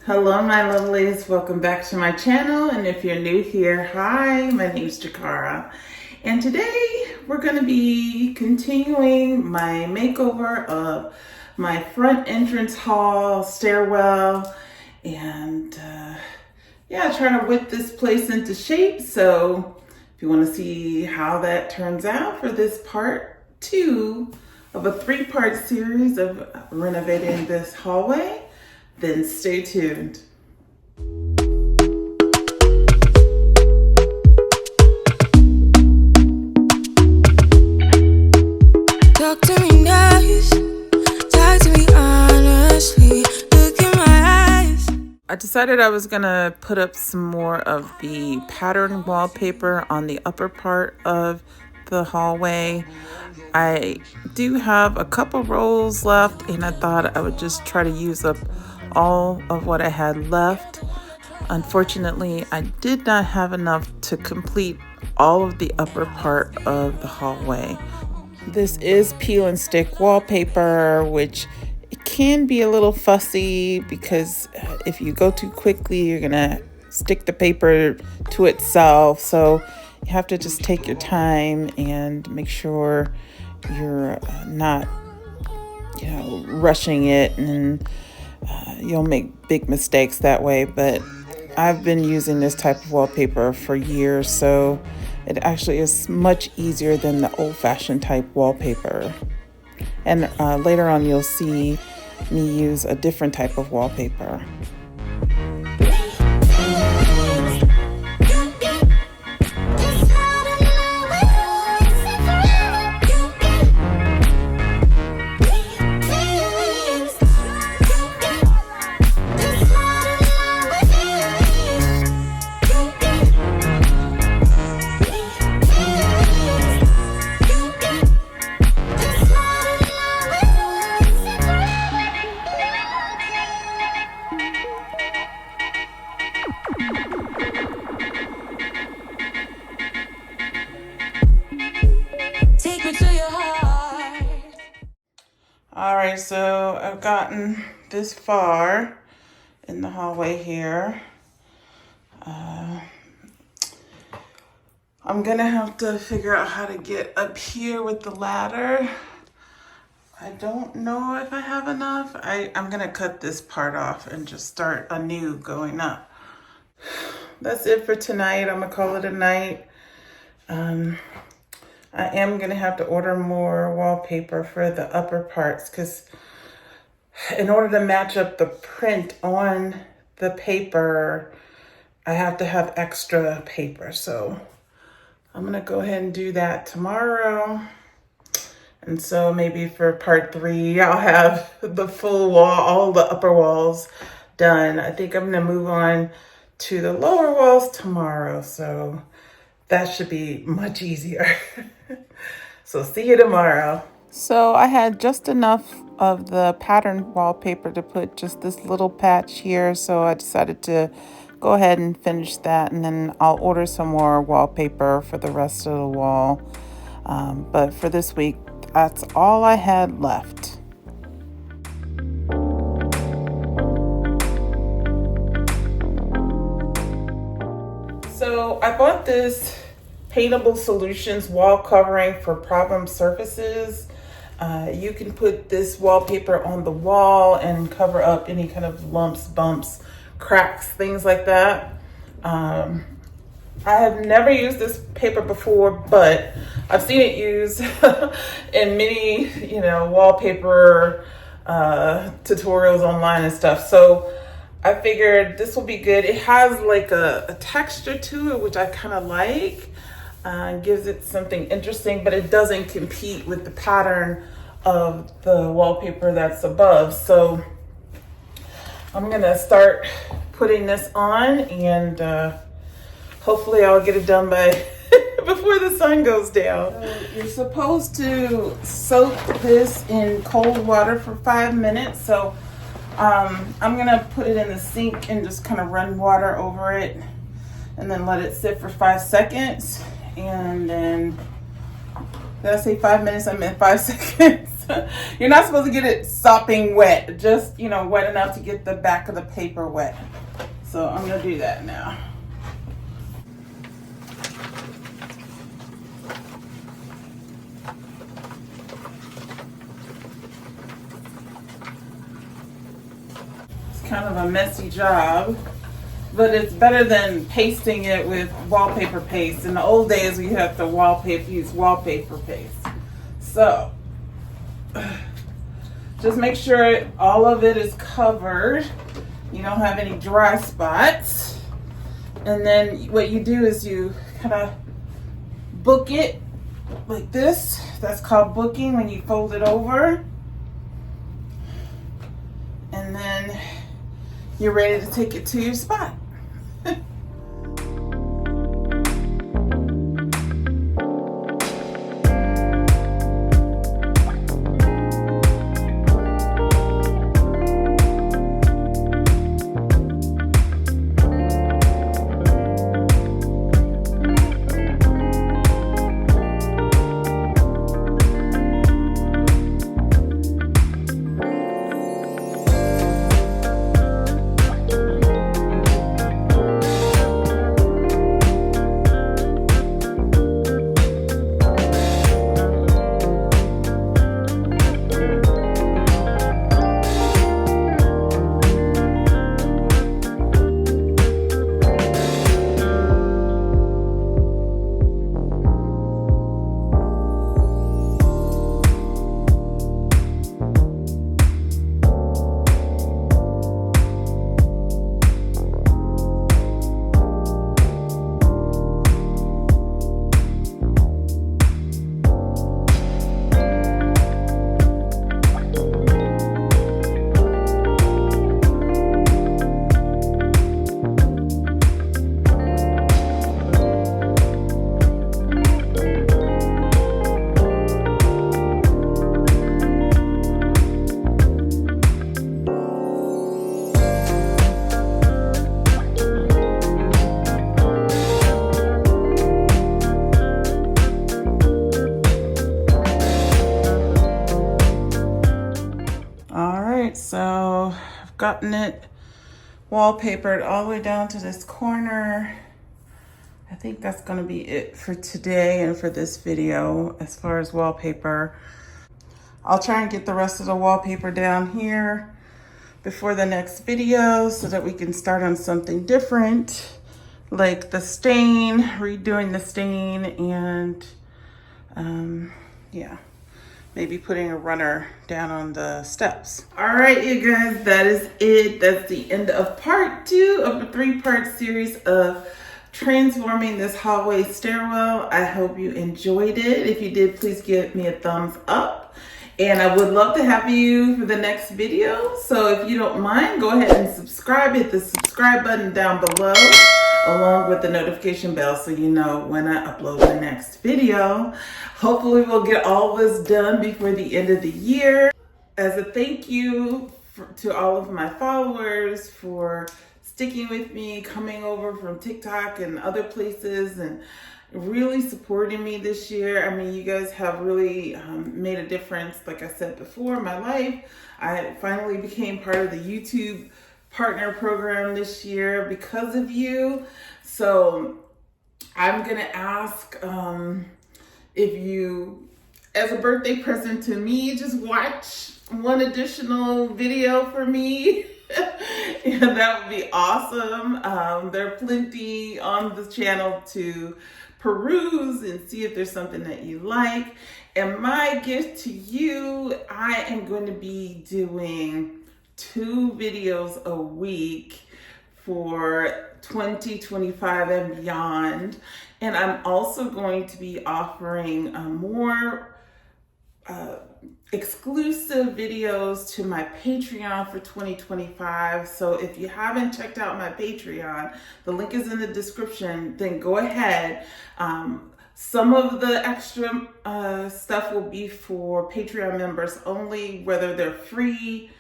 Hello my lovelies, welcome back to my channel, and if you're new here, hi, my name's Jakara, and today we're going to be continuing my makeover of my front entrance hall stairwell, and yeah, trying to whip this place into shape. So if you want to see how that turns out for this part 2 of a 3-part series of renovating this hallway, then stay tuned. Talk to me nice, talk to me honestly, look in my eyes. I decided I was gonna put up some more of the pattern wallpaper on the upper part of the hallway. I do have a couple rolls left, and I thought I would just try to use up all of what I had left. Unfortunately, I did not have enough to complete all of the upper part of the hallway. This is peel and stick wallpaper, which it can be a little fussy because if you go too quickly, you're gonna stick the paper to itself. So you have to just take your time and make sure you're not, rushing it, and you'll make big mistakes that way. But I've been using this type of wallpaper for years, so it actually is much easier than the old-fashioned type wallpaper. And later on you'll see me use a different type of wallpaper. Take me to your heart. All right, so I've gotten this far in the hallway here. I'm gonna have to figure out how to get up here with the ladder. I don't know if I have enough. I'm gonna cut this part off and just start anew going up. That's it for tonight. I'm gonna call it a night. I am gonna have to order more wallpaper for the upper parts, because in order to match up the print on the paper, I have to have extra paper. So I'm gonna go ahead and do that tomorrow. And so maybe for part 3, I'll have the full wall, all the upper walls done. I think I'm gonna move on to the lower walls tomorrow. So that should be much easier. So see you tomorrow. So I had just enough of the pattern wallpaper to put just this little patch here. So I decided to go ahead and finish that, and then I'll order some more wallpaper for the rest of the wall. But for this week, that's all I had left. So I bought this Paintable Solutions wall covering for problem surfaces. You can put this wallpaper on the wall and cover up any kind of lumps, bumps, cracks, things like that. I have never used this paper before, but I've seen it used in many, wallpaper tutorials online and stuff. So I figured this will be good. It has like a texture to it, which I kind of like. Gives it something interesting, but it doesn't compete with the pattern of the wallpaper that's above. So I'm gonna start putting this on, and hopefully I'll get it done by before the sun goes down. You're supposed to soak this in cold water for 5 minutes. So I'm gonna put it in the sink and just kind of run water over it, and then let it sit for 5 seconds. And then, did I say 5 minutes? I meant 5 seconds. You're not supposed to get it sopping wet, just, you know, wet enough to get the back of the paper wet. So I'm gonna do that now. It's kind of a messy job, but it's better than pasting it with wallpaper paste. In the old days, we had to use wallpaper paste. So just make sure all of it is covered. You don't have any dry spots. And then what you do is you kind of book it like this. That's called booking, when you fold it over. And then you're ready to take it to your spot. So I've gotten it wallpapered all the way down to this corner. I think that's gonna be it for today and for this video as far as wallpaper. I'll try and get the rest of the wallpaper down here before the next video so that we can start on something different, like the stain, redoing the stain, and yeah, maybe putting a runner down on the steps. All right, you guys, that is it. That's the end of part 2 of the 3-part series of transforming this hallway stairwell. I hope you enjoyed it. If you did, please give me a thumbs up. And I would love to have you for the next video. So if you don't mind, go ahead and subscribe. Hit the subscribe button down below, along with the notification bell so you know when I upload the next video. Hopefully we'll get all this done before the end of the year. As a thank you to all of my followers for sticking with me, coming over from TikTok and other places, and really supporting me this year. I mean, you guys have really made a difference. Like I said before, in my life, I finally became part of the YouTube partner program this year because of you. So I'm gonna ask if you, as a birthday present to me, just watch one additional video for me. Yeah, that would be awesome. There are plenty on the channel to peruse and see if there's something that you like. And my gift to you, I am going to be doing 2 videos a week for 2025 and beyond. And I'm also going to be offering more exclusive videos to my Patreon for 2025. So if you haven't checked out my Patreon, the link is in the description, then go ahead. Some of the extra stuff will be for Patreon members only, whether they're free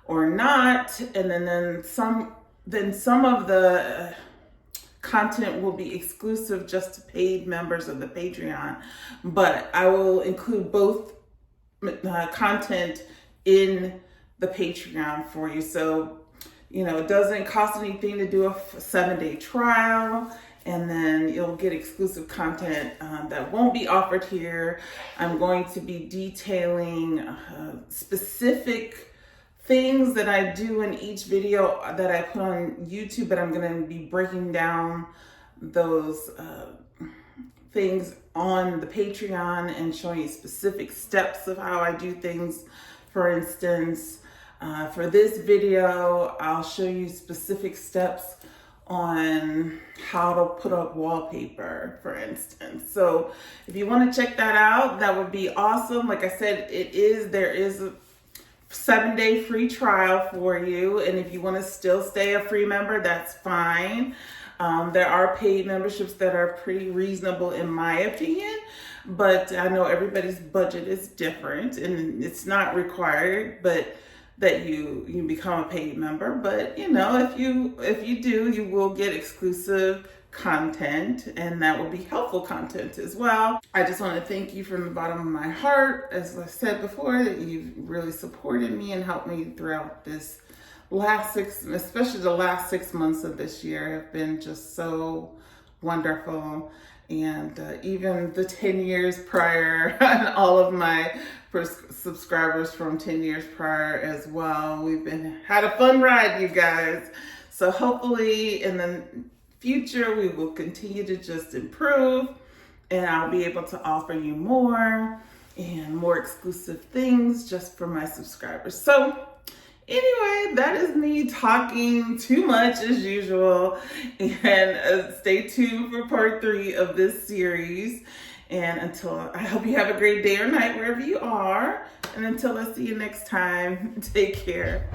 or not. And then some of the content will be exclusive just to paid members of the Patreon. But I will include both content in the Patreon for you. So, you know, it doesn't cost anything to do a 7-day trial, and then you'll get exclusive content that won't be offered here. I'm going to be detailing specific things that I do in each video that I put on YouTube, but I'm going to be breaking down those things on the Patreon and showing you specific steps of how I do things. For instance, for this video, I'll show you specific steps on how to put up wallpaper, for instance. So if you want to check that out, that would be awesome. Like I said, there is a 7-day free trial for you. And if you want to still stay a free member, that's fine. There are paid memberships that are pretty reasonable in my opinion, but I know everybody's budget is different and it's not required, but that you become a paid member. But you know, if you do, you will get exclusive content, and that will be helpful content as well. I just want to thank you from the bottom of my heart, as I said before, that you've really supported me and helped me throughout this especially the last 6 months of this year have been just so wonderful. And even the 10 years prior, and all of my subscribers from 10 years prior as well. We've had a fun ride, you guys. So hopefully in the future, we will continue to just improve, and I'll be able to offer you more and more exclusive things just for my subscribers. So anyway, that is me talking too much as usual, and stay tuned for part 3 of this series. And I hope you have a great day or night wherever you are. And until I see you next time, take care.